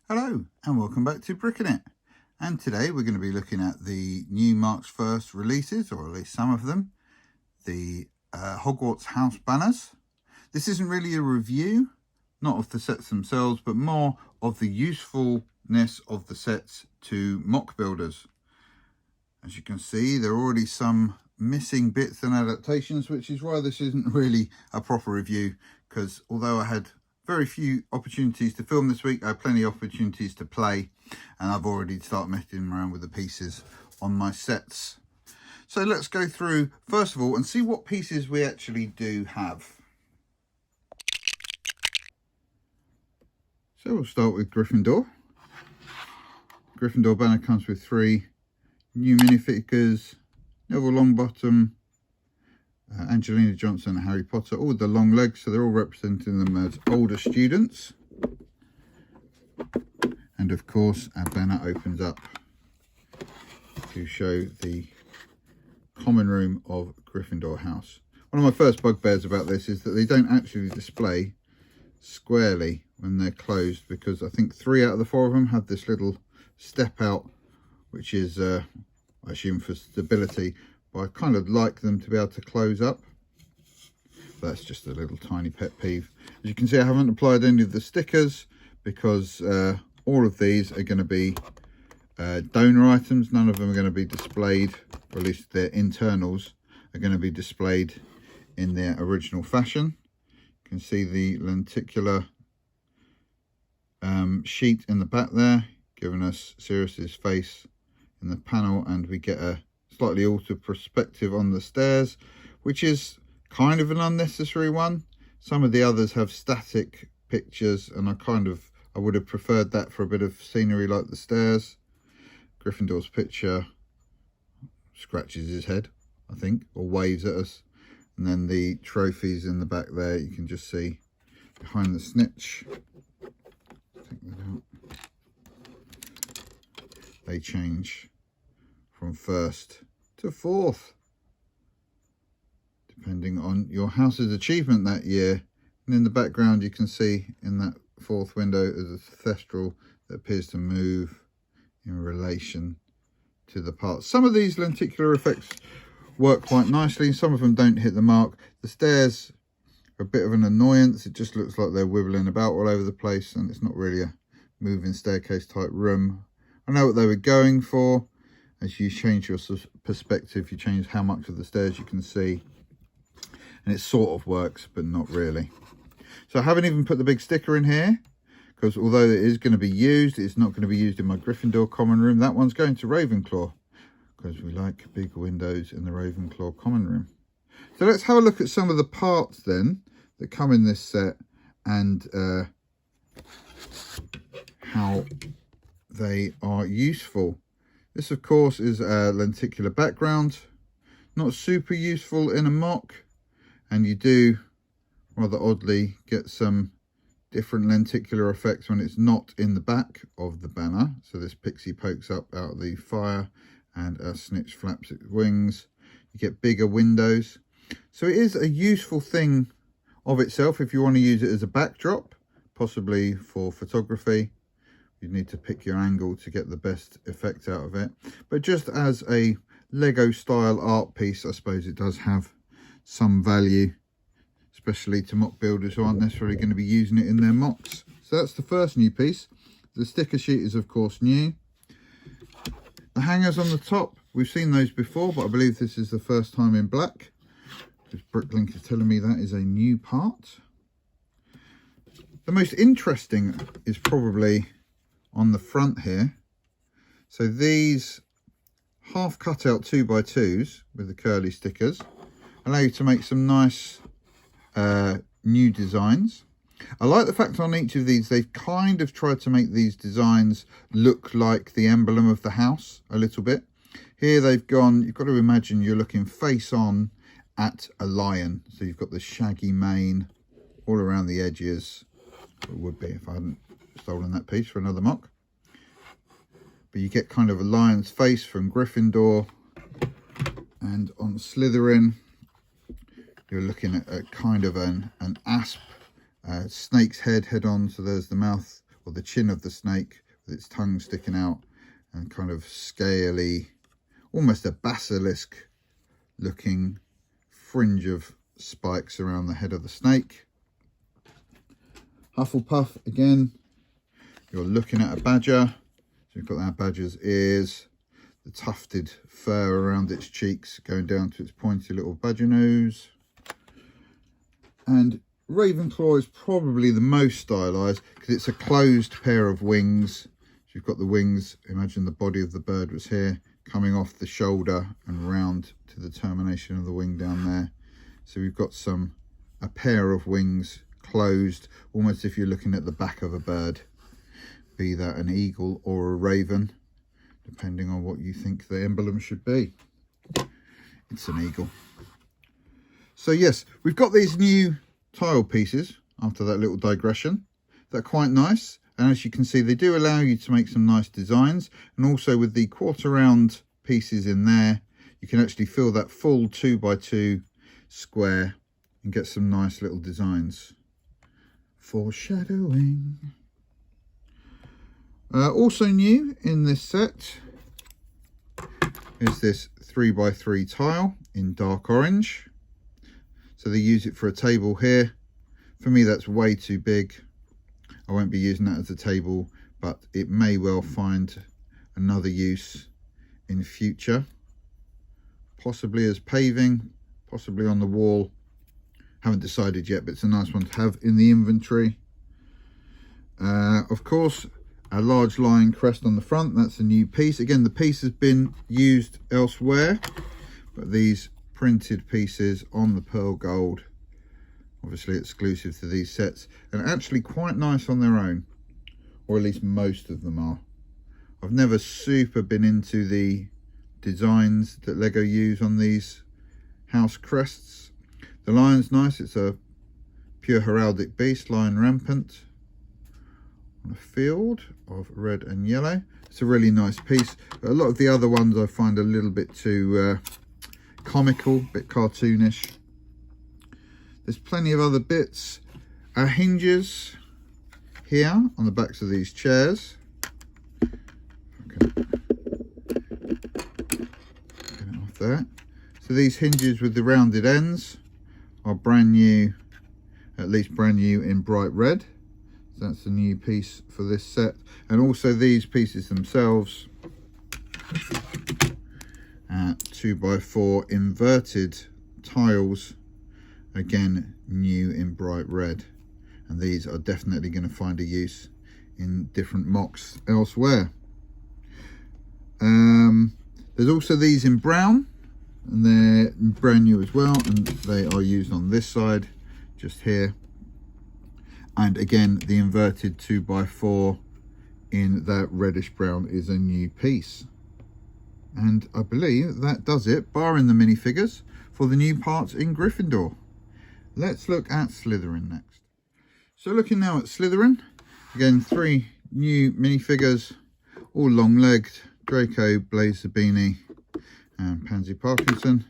Hello and welcome back to Bricking It, and today we're going to be looking at the new March 1st releases, or at least some of them, the Hogwarts House Banners. This isn't really a review, not of the sets themselves, but more of the usefulness of the sets to MOC builders. As you can see, there are already some missing bits and adaptations, which is why this isn't really a proper review, because although I had very few opportunities to film this week, I have plenty of opportunities to play, and I've already started messing around with the pieces on my sets. So let's go through first of all and see what pieces we actually do have. So we'll start with Gryffindor. Gryffindor banner comes with 3 new minifigures: Neville Longbottom, Angelina Johnson and Harry Potter, all with the long legs, so they're all representing them as older students. And of course our banner opens up to show the common room of Gryffindor House. One of my first bugbears about this is that they don't actually display squarely when they're closed, because I think 3 out of the 4 of them have this little step out, which is I assume for stability. I kind of like them to be able to close up. That's just a little tiny pet peeve. As you can see, I haven't applied any of the stickers because all of these are going to be donor items. None of them are going to be displayed, or at least their internals are going to be displayed in their original fashion. You can see the lenticular sheet in the back there, giving us Sirius's face in the panel, and we get a slightly altered perspective on the stairs, which is kind of an unnecessary one. Some of the others have static pictures, and I would have preferred that for a bit of scenery like the stairs. Gryffindor's picture scratches his head, I think, or waves at us. And then the trophies in the back there, you can just see behind the snitch. Take that out. They change from 1st to 4th, depending on your house's achievement that year. And in the background you can see in that 4th window is a thestral that appears to move in relation to the parts. Some of these lenticular effects work quite nicely, some of them don't hit the mark. The stairs are a bit of an annoyance. It just looks like they're wibbling about all over the place, and it's not really a moving staircase type room. I know what they were going for. As you change your perspective, you change how much of the stairs you can see, and it sort of works, but not really. So I haven't even put the big sticker in here, because although it is going to be used, it's not going to be used in my Gryffindor common room. That one's going to Ravenclaw, because we like big windows in the Ravenclaw common room. So let's have a look at some of the parts then that come in this set, and how they are useful. This, of course, is a lenticular background. Not super useful in a MOC, and you do, rather oddly, get some different lenticular effects when it's not in the back of the banner. So this pixie pokes up out of the fire, and a snitch flaps its wings. You get bigger windows. So it is a useful thing of itself if you want to use it as a backdrop, possibly for photography. You need to pick your angle to get the best effect out of it, but just as a Lego style art piece, I suppose it does have some value, especially to MOC builders who aren't necessarily going to be using it in their MOCs. So that's the first new piece. The sticker sheet is of course new. The hangers on the top, we've seen those before, but I believe this is the first time in black, because Bricklink is telling me that is a new part. The most interesting is probably on the front here. So these half cut out 2x2s with the curly stickers allow you to make some nice new designs. I like the fact on each of these they've kind of tried to make these designs look like the emblem of the house a little bit. Here they've gone, you've got to imagine you're looking face on at a lion, so you've got the shaggy mane all around the edges. It would be if I hadn't stolen that piece for another MOC. But you get kind of a lion's face from Gryffindor, and on Slytherin you're looking at a kind of an asp, snake's head on. So there's the mouth or the chin of the snake with its tongue sticking out and kind of scaly, almost a basilisk looking fringe of spikes around the head of the snake. Hufflepuff, again, you're looking at a badger. So you've got that badger's ears, the tufted fur around its cheeks going down to its pointy little badger nose. And Ravenclaw is probably the most stylized because it's a closed pair of wings. So you've got the wings, imagine the body of the bird was here, coming off the shoulder and round to the termination of the wing down there. So we've got a pair of wings closed, almost if you're looking at the back of a bird, be that an eagle or a raven, depending on what you think the emblem should be. It's an eagle. So yes, we've got these new tile pieces after that little digression. They're quite nice, and as you can see, they do allow you to make some nice designs. And also with the quarter round pieces in there, you can actually fill that full 2x2 square and get some nice little designs. Foreshadowing. Also new in this set is this 3x3 tile in dark orange. So they use it for a table here. For me, that's way too big. I won't be using that as a table, but it may well find another use in future. Possibly as paving, possibly on the wall. Haven't decided yet, but it's a nice one to have in the inventory. Of course, a large lion crest on the front. That's a new piece. Again, the piece has been used elsewhere, but these printed pieces on the pearl gold, obviously exclusive to these sets, and actually quite nice on their own, or at least most of them are. I've never super been into the designs that Lego use on these house crests. The lion's nice. It's a pure heraldic beast, lion rampant, on a field of red and yellow. It's a really nice piece. But a lot of the other ones I find a little bit too comical, a bit cartoonish. There's plenty of other bits. Hinges here on the backs of these chairs. Okay. Get it off there. So these hinges with the rounded ends are brand new, at least brand new in bright red. So that's a new piece for this set. And also these pieces themselves, 2x4 inverted tiles, again new in bright red. And these are definitely going to find a use in different MOCs elsewhere. There's also these in brown, and they're brand new as well, and they are used on this side just here. And again, the inverted 2x4 in that reddish brown is a new piece. And I believe that does it, barring the minifigures, for the new parts in Gryffindor. Let's look at Slytherin next. So looking now at Slytherin, again 3 new minifigures, all long-legged: Draco, Blaze Zabini and Pansy Parkinson.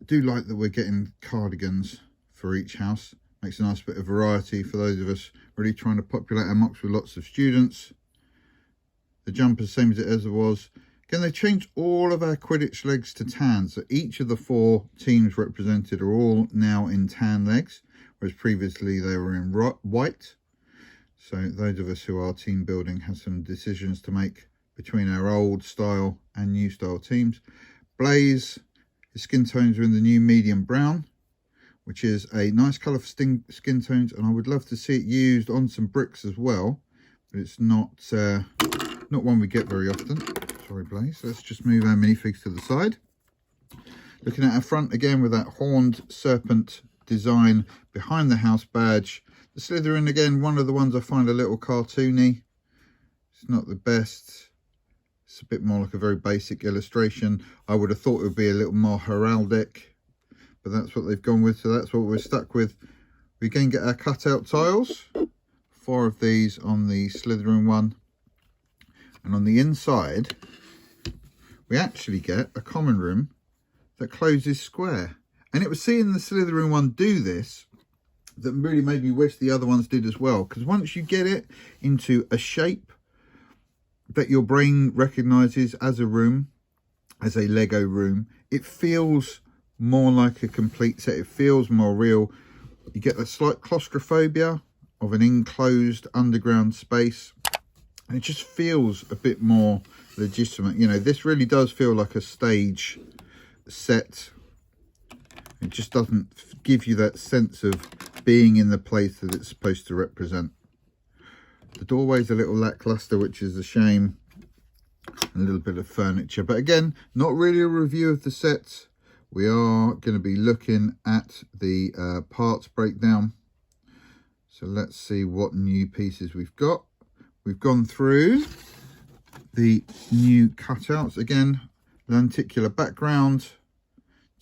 I do like that we're getting cardigans for each house. Makes a nice bit of variety for those of us really trying to populate our MOCs with lots of students. The jumper's same as it ever was. Again, they changed all of our Quidditch legs to tan. So each of the 4 teams represented are all now in tan legs, whereas previously they were in white. So those of us who are team building have some decisions to make between our old style and new style teams. Blaze, his skin tones are in the new medium brown, which is a nice colour for skin tones, and I would love to see it used on some bricks as well, but it's not one we get very often. Sorry, Blaze. Let's just move our minifigs to the side. Looking at our front again with that horned serpent design behind the house badge. The Slytherin, again, one of the ones I find a little cartoony. It's not the best. It's a bit more like a very basic illustration. I would have thought it would be a little more heraldic, but that's what they've gone with, so that's what we're stuck with. We again get our cutout tiles, 4 of these on the Slytherin one, and on the inside we actually get a common room that closes square, And it was seeing the Slytherin one do this that really made me wish the other ones did as well. Because once you get it into a shape that your brain recognises as a room, as a Lego room, it feels more like a complete set. It feels more real. You get that slight claustrophobia of an enclosed underground space. And it just feels a bit more legitimate. You know, this really does feel like a stage set. It just doesn't give you that sense of being in the place that it's supposed to represent. The doorway's a little lackluster, which is a shame. A little bit of furniture. But again, not really a review of the sets. We are going to be looking at the parts breakdown. So let's see what new pieces we've got. We've gone through the new cutouts. Again, lenticular background.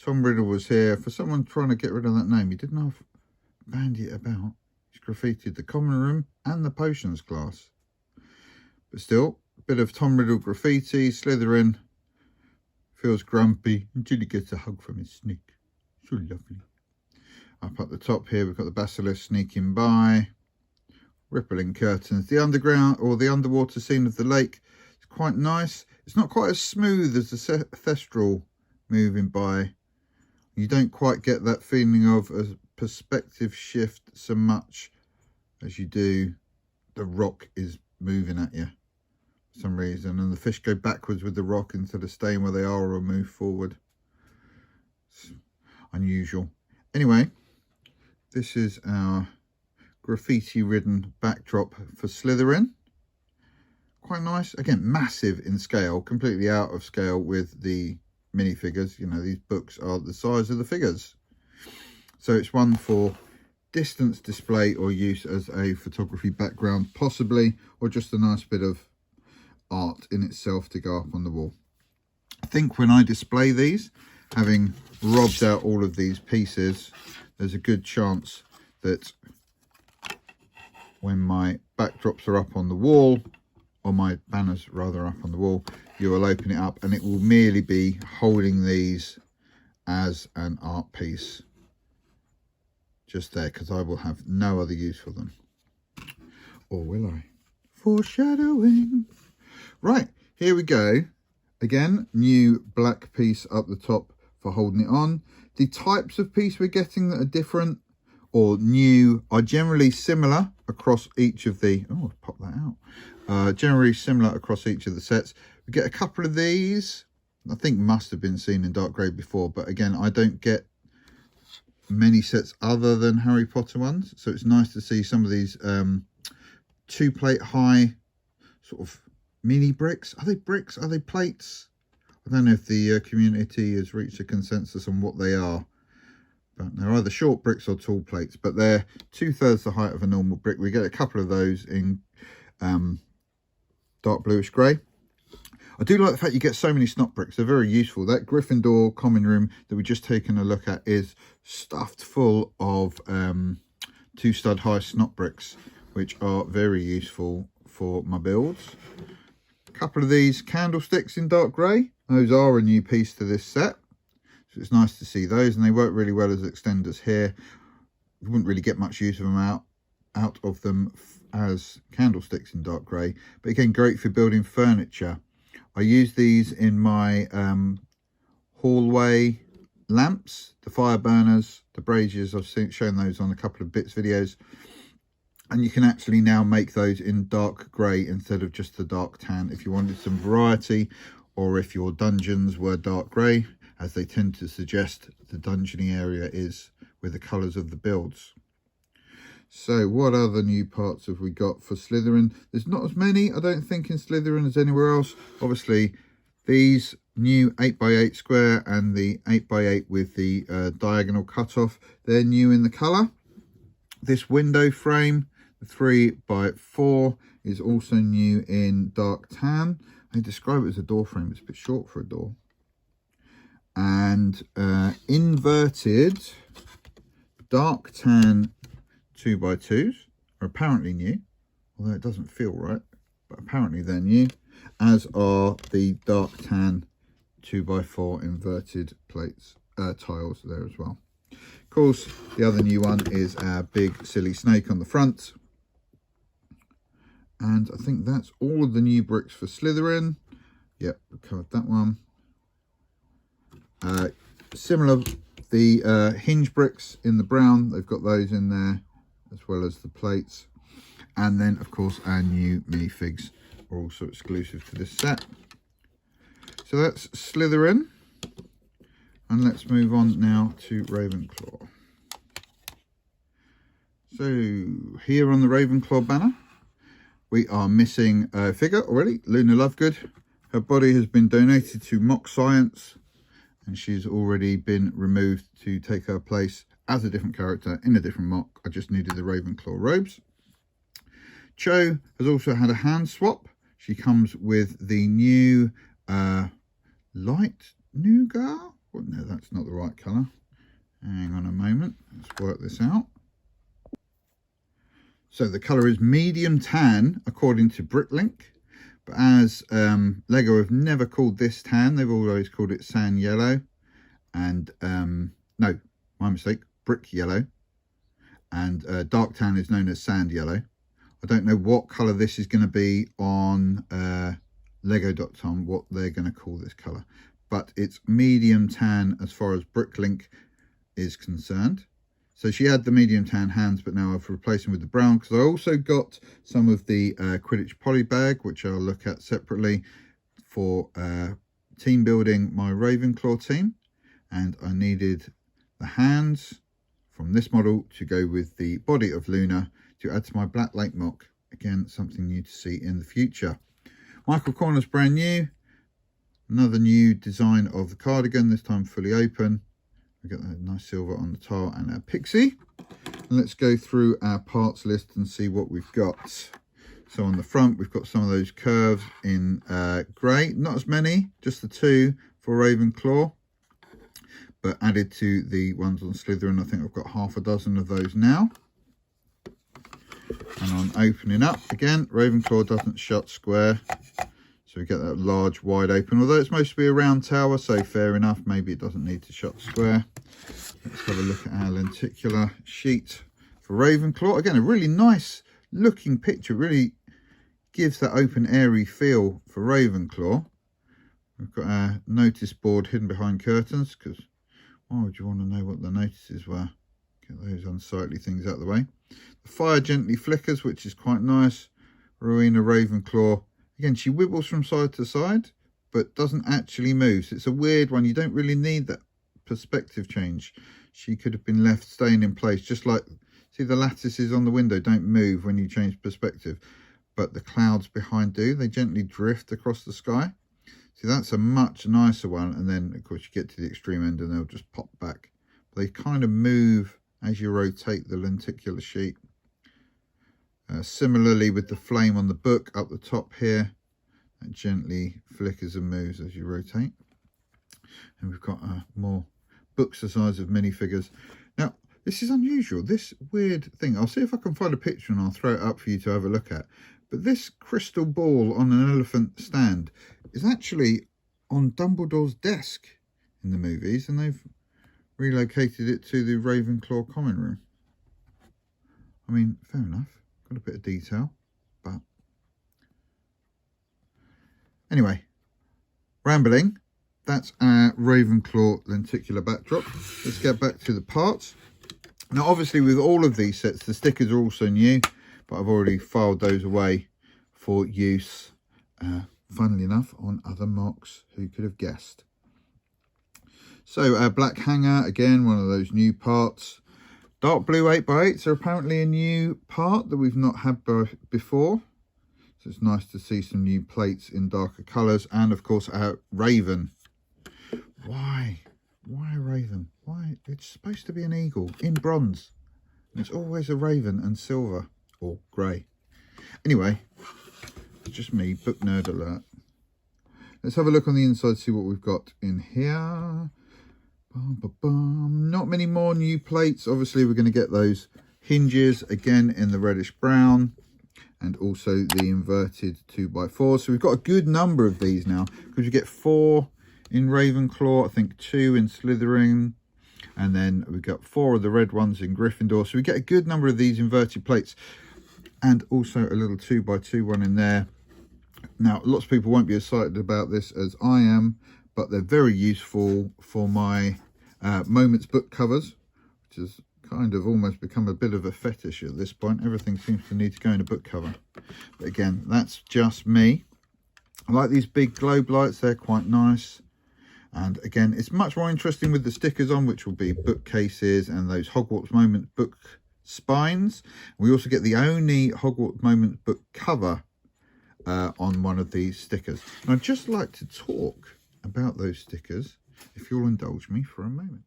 Tom Riddle was here. For someone trying to get rid of that name, he didn't have bandy it about. He's graffitied the common room and the potions class. But still, a bit of Tom Riddle graffiti. Slytherin feels grumpy until he gets a hug from his snake. So lovely. Up at the top here, we've got the basilisk sneaking by. Rippling curtains. The underground or the underwater scene of the lake is quite nice. It's not quite as smooth as the Thestral moving by. You don't quite get that feeling of a perspective shift so much as you do the rock is moving at you for some reason, and the fish go backwards with the rock instead of staying where they are or move forward. It's unusual. Anyway, this is our graffiti ridden backdrop for Slytherin. Quite nice. Again, massive in scale, completely out of scale with the minifigures. You know, these books are the size of the figures. So it's one for distance display or use as a photography background, possibly, or just a nice bit of art in itself to go up on the wall. I think when I display these, having robbed out all of these pieces, there's a good chance that when my backdrops are up on the wall, or my banners rather up on the wall, you will open it up and it will merely be holding these as an art piece just there, because I will have no other use for them. Or will I? Foreshadowing. Right, here we go. Again, new black piece up the top for holding it on. The types of piece we're getting that are different or new are generally similar across each of the... Oh, pop that out. Generally similar across each of the sets. We get a couple of these. I think must have been seen in dark grey before, but again, I don't get many sets other than Harry Potter ones. So it's nice to see some of these 2-plate high sort of mini bricks. Are they bricks? Are they plates? I don't know if the community has reached a consensus on what they are. But they're either short bricks or tall plates, but they're 2/3 the height of a normal brick. We get a couple of those in dark bluish grey. I do like the fact you get so many snot bricks. They're very useful. That Gryffindor common room that we've just taken a look at is stuffed full of 2-stud high snot bricks, which are very useful for my builds. A couple of these candlesticks in dark grey. Those are a new piece to this set. So it's nice to see those, and they work really well as extenders here. You wouldn't really get much use of them out of them as candlesticks in dark grey, but again, great for building furniture. I use these in my hallway lamps, the fire burners, the braziers. I've shown those on a couple of bits videos, and you can actually now make those in dark grey instead of just the dark tan if you wanted some variety, or if your dungeons were dark grey, as they tend to suggest the dungeoning area is with the colours of the builds. So what other new parts have we got for Slytherin? There's not as many, I don't think, in Slytherin as anywhere else. Obviously, these new 8x8 square and the 8x8 with the diagonal cutoff, they're new in the colour. This window frame, the 3x4, is also new in dark tan. I describe it as a door frame, it's a bit short for a door. And inverted dark tan 2x2s are apparently new, although it doesn't feel right, but apparently they're new, as are the dark tan 2x4 inverted plates tiles there as well. Of course, the other new one is our big silly snake on the front. And I think that's all of the new bricks for Slytherin. Yep, we covered that one. Similar, the hinge bricks in the brown, they've got those in there, as well as the plates. And then, of course, our new minifigs are also exclusive to this set. So that's Slytherin. And let's move on now to Ravenclaw. So here on the Ravenclaw banner, we are missing a figure already, Luna Lovegood. Her body has been donated to MOC Science, and she's already been removed to take her place as a different character in a different MOC. I just needed the Ravenclaw robes. Cho has also had a hand swap. She comes with the new light nougat. Well, no, that's not the right colour. Hang on a moment. Let's work this out. So the colour is medium tan, according to Bricklink. But as Lego have never called this tan, they've always called it sand yellow. And, no, my mistake, brick yellow. And dark tan is known as sand yellow. I don't know what colour this is going to be on Lego.com, what they're going to call this colour. But it's medium tan as far as Bricklink is concerned. So she had the medium tan hands, but now I've replaced them with the brown, because I also got some of the Quidditch poly bag, which I'll look at separately for team building my Ravenclaw team. And I needed the hands from this model to go with the body of Luna to add to my Black Lake MOC. Again, something new to see in the future. Michael Corner's brand new. Another new design of the cardigan, this time fully open. We got that nice silver on the tile and our pixie. And let's go through our parts list and see what we've got. So on the front, we've got some of those curves in grey. Not as many, just the two for Ravenclaw. But added to the ones on Slytherin, I think I've got half a dozen of those now. And on opening up, again, Ravenclaw doesn't shut square. So we get that large, wide open. Although it's supposed to be a round tower, so fair enough. Maybe it doesn't need to shut square. Let's have a look at our lenticular sheet for Ravenclaw. Again, a really nice looking picture. Really gives that open, airy feel for Ravenclaw. We've got our notice board hidden behind curtains, because why would you want to know what the notices were? Get those unsightly things out of the way. The fire gently flickers, which is quite nice. Rowena Ravenclaw. Again, she wibbles from side to side, but doesn't actually move. So it's a weird one. You don't really need that perspective change. She could have been left staying in place, just like, see, the lattices on the window don't move when you change perspective, but the clouds behind do. They gently drift across the sky. See, that's a much nicer one. And then, of course, you get to the extreme end and they'll just pop back. They kind of move as you rotate the lenticular sheet. Similarly with the flame on the book up the top here, that gently flickers and moves as you rotate. And we've got more books the size of minifigures. Now, this is unusual, this weird thing. I'll see if I can find a picture and I'll throw it up for you to have a look at. But this crystal ball on an elephant stand is actually on Dumbledore's desk in the movies, and they've relocated it to the Ravenclaw common room. I mean, fair enough. Got a bit of detail, but anyway, rambling. That's our Ravenclaw lenticular backdrop. Let's get back to the parts. Now, obviously, with all of these sets, the stickers are also new, but I've already filed those away for use, funnily enough, on other MOCs. Who could have guessed? So, our black hanger, again, one of those new parts. Dark blue 8x8s are apparently a new part that we've not had before. So it's nice to see some new plates in darker colours. And of course our Raven. Why? Why a Raven? Why? It's supposed to be an eagle in bronze. And it's always a Raven and silver or grey. Anyway, it's just me, book nerd alert. Let's have a look on the inside, see what we've got in here. Not many more new plates. Obviously, we're going to get those hinges again in the reddish brown, and also the inverted 2x4. So we've got a good number of these now, because you get 4 in Ravenclaw, I think 2 in Slytherin, and then we've got 4 of the red ones in Gryffindor. So we get a good number of these inverted plates, and also a little 2x2 one in there. Now, lots of people won't be excited about this as I am, but they're very useful for my Moments book covers, which has kind of almost become a bit of a fetish at this point. Everything seems to need to go in a book cover. But again, that's just me. I like these big globe lights, they're quite nice. And again, it's much more interesting with the stickers on, which will be bookcases and those Hogwarts Moments book spines. We also get the only Hogwarts Moments book cover on one of these stickers. And I'd just like to talk about those stickers, if you'll indulge me for a moment.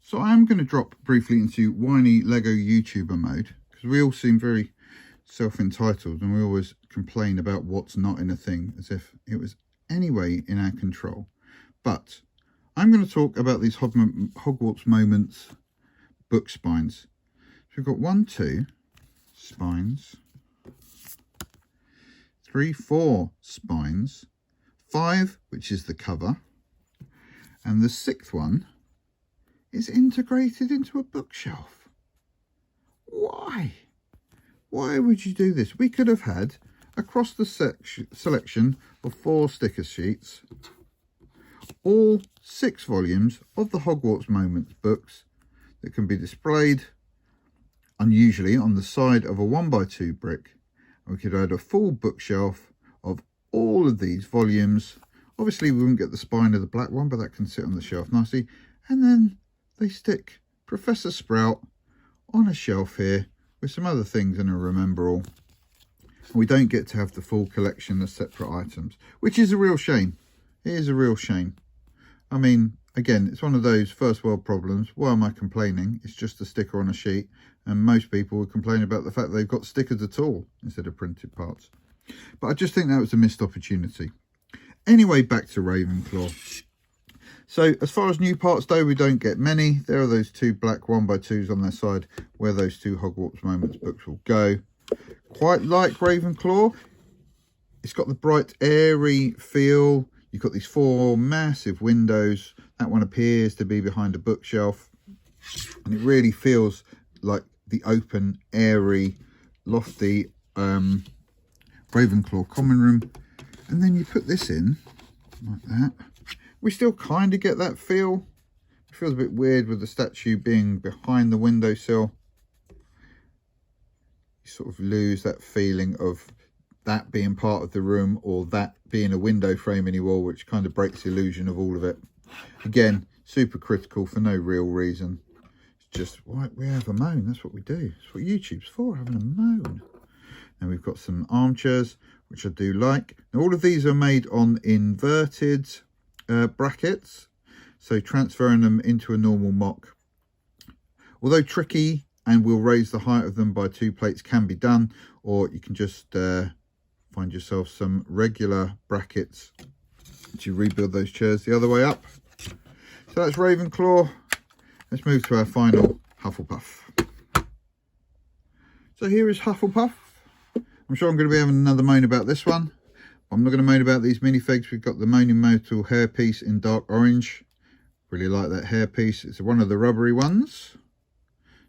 So I am going to drop briefly into whiny Lego YouTuber mode, because we all seem very self-entitled and we always complain about what's not in a thing as if it was anyway in our control. But I'm going to talk about these Hogwarts Moments book spines. So we've got 1, 2 spines, 3, 4 spines, 5, which is the cover, and the 6th one is integrated into a bookshelf. Why? Why would you do this? We could have had, across the selection of 4 sticker sheets, all 6 volumes of the Hogwarts Moments books that can be displayed unusually on the side of a 1x2 brick. We could add a full bookshelf of all of these volumes. Obviously we wouldn't get the spine of the black one, but that can sit on the shelf nicely. And then they stick Professor Sprout on a shelf here with some other things in a remember all. We don't get to have the full collection as separate items, which is a real shame. It is a real shame. I mean, again, it's one of those first world problems. Why am I complaining? It's just a sticker on a sheet, and most people would complain about the fact they've got stickers at all instead of printed parts. But I just think that was a missed opportunity. Anyway, back to Ravenclaw. So as far as new parts though, we don't get many. There are those 2 black 1x2s on their side where those 2 Hogwarts Moments books will go. Quite like Ravenclaw. It's got the bright airy feel. You've got these 4 massive windows. That one appears to be behind a bookshelf. And it really feels like the open, airy, lofty Ravenclaw common room. And then you put this in like that. We still kind of get that feel. It feels a bit weird with the statue being behind the windowsill. You sort of lose that feeling of that being part of the room or that being a window frame in your wall, which kind of breaks the illusion of all of it. Again, super critical for no real reason. It's just, why we have a moan, that's what we do. That's what YouTube's for, having a moan. And we've got some armchairs, which I do like. Now, all of these are made on inverted brackets, so transferring them into a normal MOC, although tricky and will raise the height of them by 2 plates, can be done, or you can just find yourself some regular brackets to rebuild those chairs the other way up. So that's Ravenclaw. Let's move to our final Hufflepuff. So here is Hufflepuff. I'm sure I'm going to be having another moan about this one. I'm not going to moan about these minifigs. We've got the Moaning Myrtle hairpiece in dark orange. Really like that hairpiece. It's one of the rubbery ones.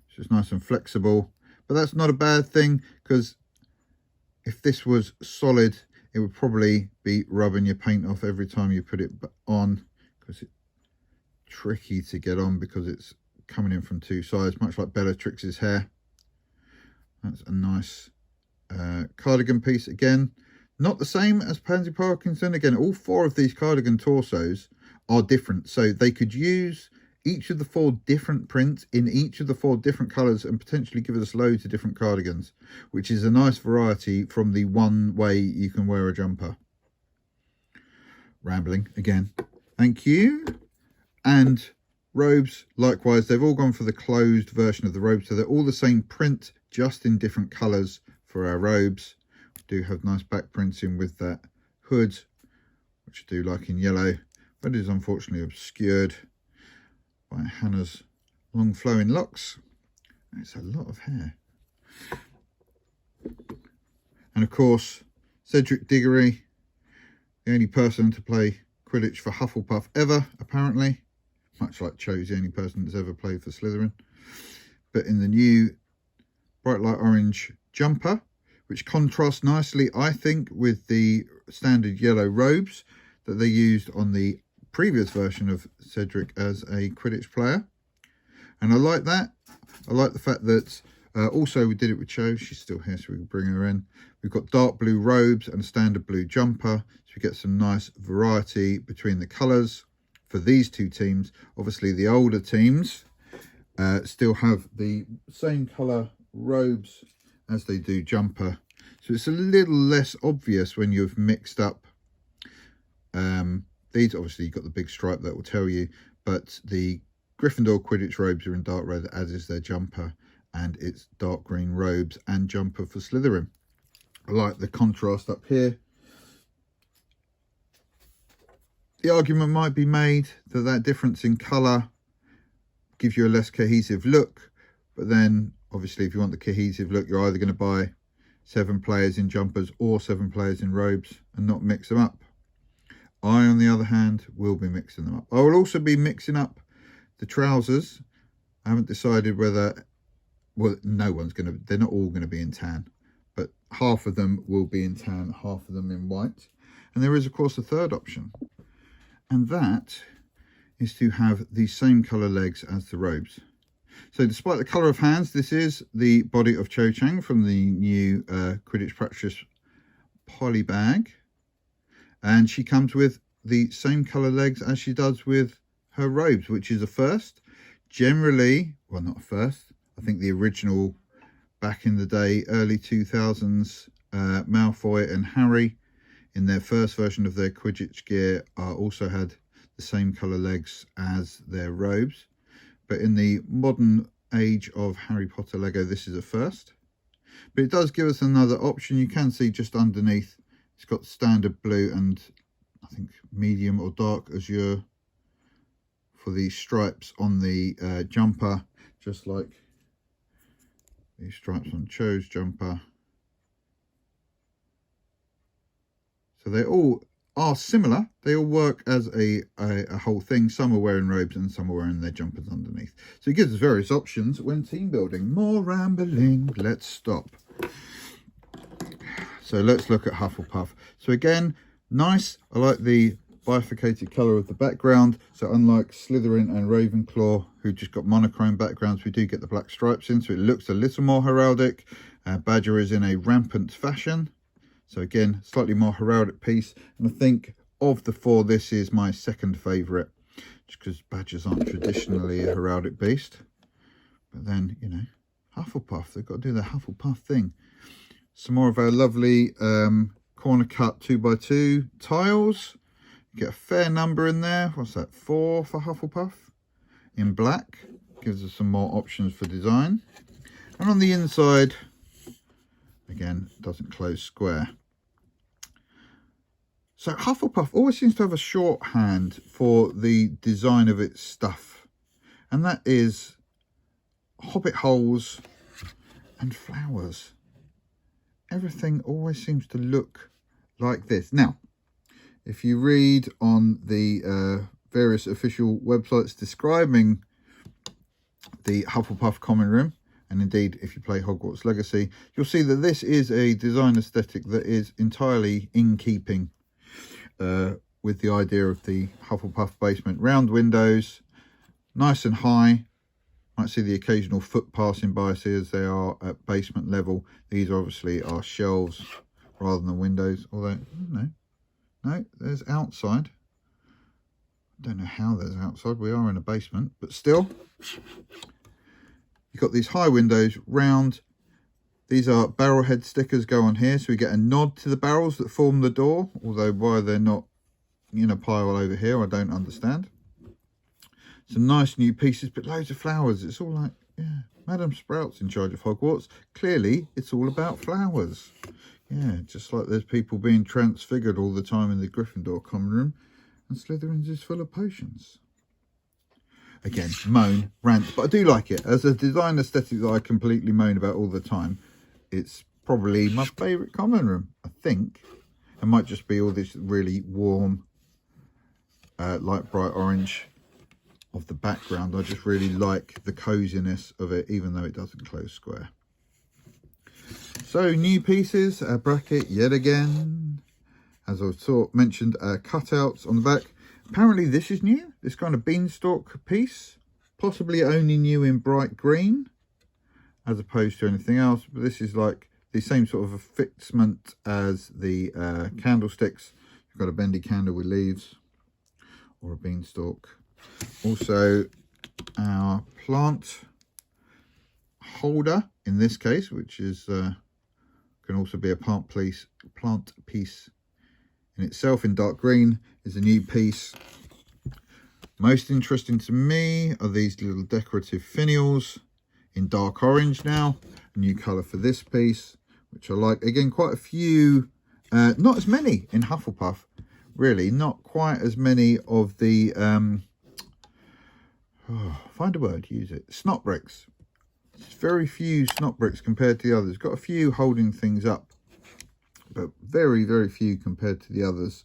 It's just nice and flexible. But that's not a bad thing, because if this was solid, it would probably be rubbing your paint off every time you put it on, because it's tricky to get on because it's coming in from 2 sides, much like Bellatrix's hair. That's a nice cardigan piece again. Not the same as Pansy Parkinson. Again, all 4 of these cardigan torsos are different. So they could use each of the 4 different prints in each of the 4 different colours and potentially give us loads of different cardigans, which is a nice variety from the one way you can wear a jumper. Rambling again. Thank you. And robes, likewise, they've all gone for the closed version of the robe. So they're all the same print, just in different colours for our robes. Do have nice back printing with that hood, which I do like in yellow, but it is unfortunately obscured by Hannah's long flowing locks. It's a lot of hair. And of course, Cedric Diggory, the only person to play Quidditch for Hufflepuff ever, apparently. Much like Cho's the only person that's ever played for Slytherin. But in the new bright light orange jumper, which contrasts nicely, I think, with the standard yellow robes that they used on the previous version of Cedric as a Quidditch player. And I like that. I like the fact that also we did it with Cho. She's still here, so we can bring her in. We've got dark blue robes and a standard blue jumper, so we get some nice variety between the colours for these two teams. Obviously, the older teams still have the same colour robes as they do jumper, so it's a little less obvious when you've mixed up these. Obviously, you've got the big stripe that will tell you, but the Gryffindor Quidditch robes are in dark red, as is their jumper, and it's dark green robes and jumper for Slytherin. I like the contrast up here. The argument might be made that that difference in colour gives you a less cohesive look, but then obviously if you want the cohesive look, you're either going to buy 7 players in jumpers or 7 players in robes and not mix them up. I, on the other hand, will be mixing them up. I will also be mixing up the trousers. I haven't decided whether, well, no one's going to, they're not all going to be in tan, but half of them will be in tan, half of them in white. And there is, of course, a third option, and that is to have the same colour legs as the robes. So despite the colour of hands, this is the body of Cho Chang from the new Quidditch Practice poly bag. And she comes with the same colour legs as she does with her robes, which is a first. Generally, well, not a first. I think the original, back in the day, early 2000s, Malfoy and Harry, in their first version of their Quidditch gear, also had the same colour legs as their robes. But in the modern age of Harry Potter Lego, this is a first. But it does give us another option. You can see just underneath, it's got standard blue and I think medium or dark azure for the stripes on the jumper, just like these stripes on Cho's jumper. So they all are similar. They all work as a whole thing. Some are wearing robes and some are wearing their jumpers underneath. So it gives us various options when team building. More rambling, let's stop. So let's look at Hufflepuff. So again, nice. I like the bifurcated colour of the background. So unlike Slytherin and Ravenclaw, who just got monochrome backgrounds, we do get the black stripes in, so it looks a little more heraldic. Badger is in a rampant fashion. So again, slightly more heraldic piece. And I think of the 4, this is my second favourite, just because Badgers aren't traditionally a heraldic beast. But then, you know, Hufflepuff, they've got to do the Hufflepuff thing. Some more of our lovely corner cut 2x2 tiles. You get a fair number in there. What's that? 4 for Hufflepuff in black. Gives us some more options for design. And on the inside, again, doesn't close square. So Hufflepuff always seems to have a shorthand for the design of its stuff, and that is hobbit holes and flowers. Everything always seems to look like this. Now, if you read on the various official websites describing the Hufflepuff common room, and indeed if you play Hogwarts Legacy, you'll see that this is a design aesthetic that is entirely in keeping with the idea of the Hufflepuff basement. Round windows, nice and high. Might see the occasional foot passing by, see, as they are at basement level. These obviously are shelves rather than windows, although no, there's outside. I don't know how there's outside, we are in a basement, but still, you've got these high windows, round. These are barrel head stickers go on here, so we get a nod to the barrels that form the door, although why they're not in a pile over here, I don't understand. Some nice new pieces, but loads of flowers. It's all like, yeah, Madam Sprout's in charge of Hogwarts. Clearly, it's all about flowers. Yeah, just like there's people being transfigured all the time in the Gryffindor common room, and Slytherin's is full of potions. Again, moan, rant, but I do like it. As a design aesthetic that I completely moan about all the time, it's probably my favourite common room, I think. It might just be all this really warm light bright orange of the background. I just really like the coziness of it, even though it doesn't close square. So new pieces, a bracket yet again. As I mentioned, cutouts on the back. Apparently this is new, this kind of beanstalk piece, possibly only new in bright green as opposed to anything else, but this is like the same sort of affixment as the candlesticks. You've got a bendy candle with leaves or a beanstalk. Also our plant holder in this case, which is can also be a plant piece in itself in dark green, is a new piece. Most interesting to me are these little decorative finials in dark orange now. A new colour for this piece, which I like. Again, quite a few, not as many in Hufflepuff, really. Not quite as many of the, find a word, use it, snot bricks. It's very few snot bricks compared to the others. Got a few holding things up, but very, very few compared to the others.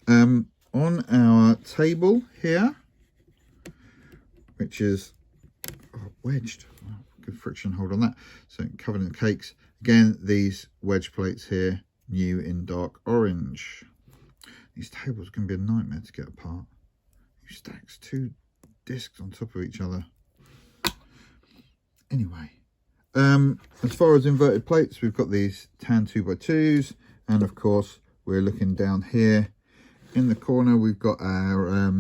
On our table here, which is wedged, good friction hold on that, so covered in cakes. Again, these wedge plates here, new in dark orange. These tables can be a nightmare to get apart. You stacks 2 discs on top of each other. Anyway, as far as inverted plates, we've got these tan 2x2s, and of course we're looking down here in the corner, we've got our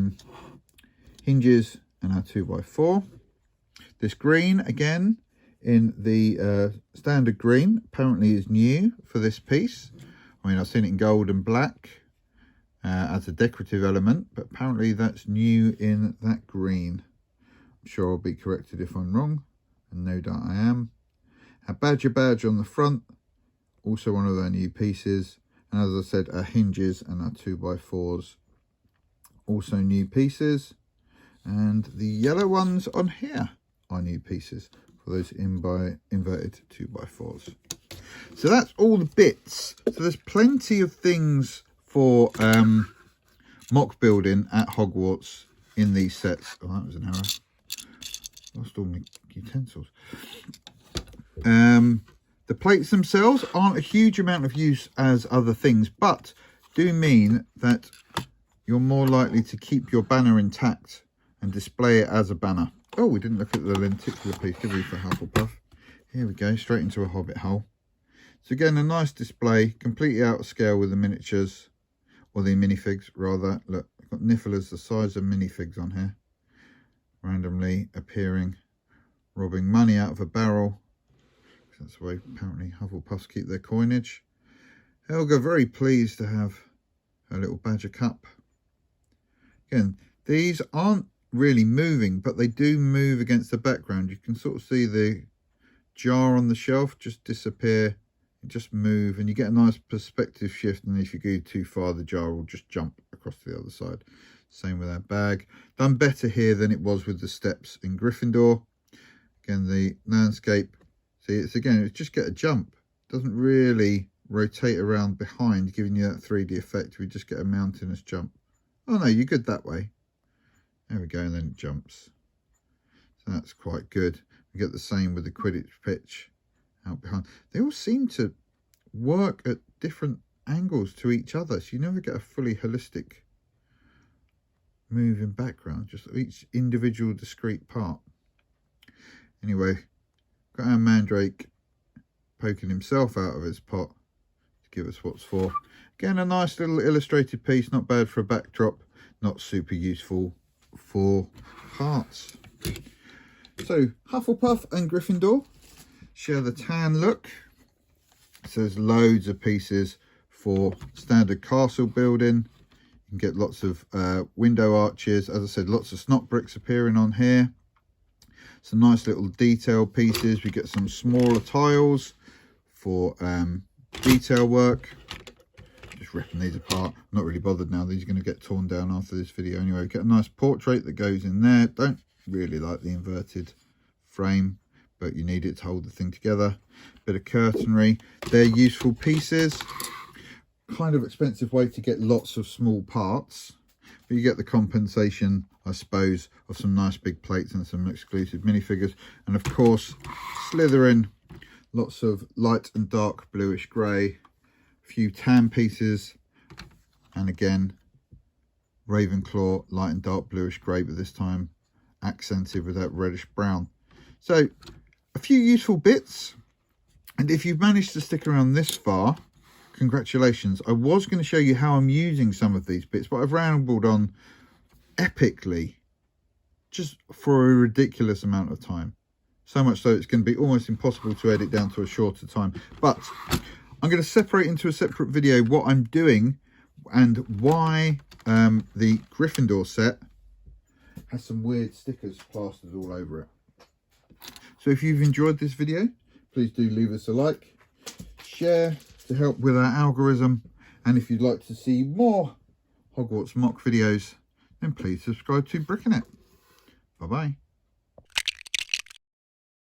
hinges and our 2x4. This green, again in the standard green, apparently is new for this piece. I mean, I've seen it in gold and black as a decorative element, but apparently that's new in that green. I'm sure I'll be corrected if I'm wrong, and no doubt I am. A badger badge on the front, also one of our new pieces. And as I said, our hinges and our 2x4s, also new pieces. And the yellow ones on here are new pieces for those inverted 2x4s. So that's all the bits. So there's plenty of things for mock building at Hogwarts in these sets. Oh, that was an error. Lost all my utensils. The plates themselves aren't a huge amount of use as other things, but do mean that you're more likely to keep your banner intact and display it as a banner. Oh, we didn't look at the lenticular piece, did we, for Hufflepuff? Here we go, straight into a hobbit hole. So again, a nice display, completely out of scale with the miniatures, or the minifigs rather. Look, I've got nifflers the size of minifigs on here, randomly appearing, robbing money out of a barrel. That's the way apparently Hufflepuffs keep their coinage. Helga very pleased to have her little badger cup. Again, these aren't really moving, but they do move against the background. You can sort of see the jar on the shelf just disappear, just move, and you get a nice perspective shift. And if you go too far, the jar will just jump across to the other side. Same with our bag. Done better here than it was with the steps in Gryffindor. Again, the landscape. See, it's just get a jump. It doesn't really rotate around behind, giving you that 3D effect. We just get a mountainous jump. Oh no, you're good that way. There we go, and then it jumps. So that's quite good. We get the same with the Quidditch pitch out behind. They all seem to work at different angles to each other, so you never get a fully holistic moving background, just each individual discrete part. Anyway, got our Mandrake poking himself out of his pot to give us what's for. Again, a nice little illustrated piece, not bad for a backdrop, not super useful for parts. So Hufflepuff and Gryffindor share the tan look. So there's loads of pieces for standard castle building. You can get lots of window arches. As I said, lots of snot bricks appearing on here. Some nice little detail pieces. We get some smaller tiles for detail work. Just ripping these apart. I'm not really bothered now. These are going to get torn down after this video anyway. We get a nice portrait that goes in there. Don't really like the inverted frame, but you need it to hold the thing together. Bit of curtainry. They're useful pieces. Kind of expensive way to get lots of small parts, but you get the compensation, I suppose, of some nice big plates and some exclusive minifigures. And of course, Slytherin, lots of light and dark bluish grey, a few tan pieces, and again, Ravenclaw, light and dark bluish grey, but this time accented with that reddish brown. So a few useful bits, and if you've managed to stick around this far, congratulations. I was going to show you how I'm using some of these bits, but I've rambled on epically just for a ridiculous amount of time. So much so it's going to be almost impossible to edit down to a shorter time. But I'm going to separate into a separate video what I'm doing and why the Gryffindor set has some weird stickers plastered all over it. So if you've enjoyed this video, please do leave us a like, share to help with our algorithm, and if you'd like to see more Hogwarts MOC videos, then please subscribe to Bricking It. Bye bye.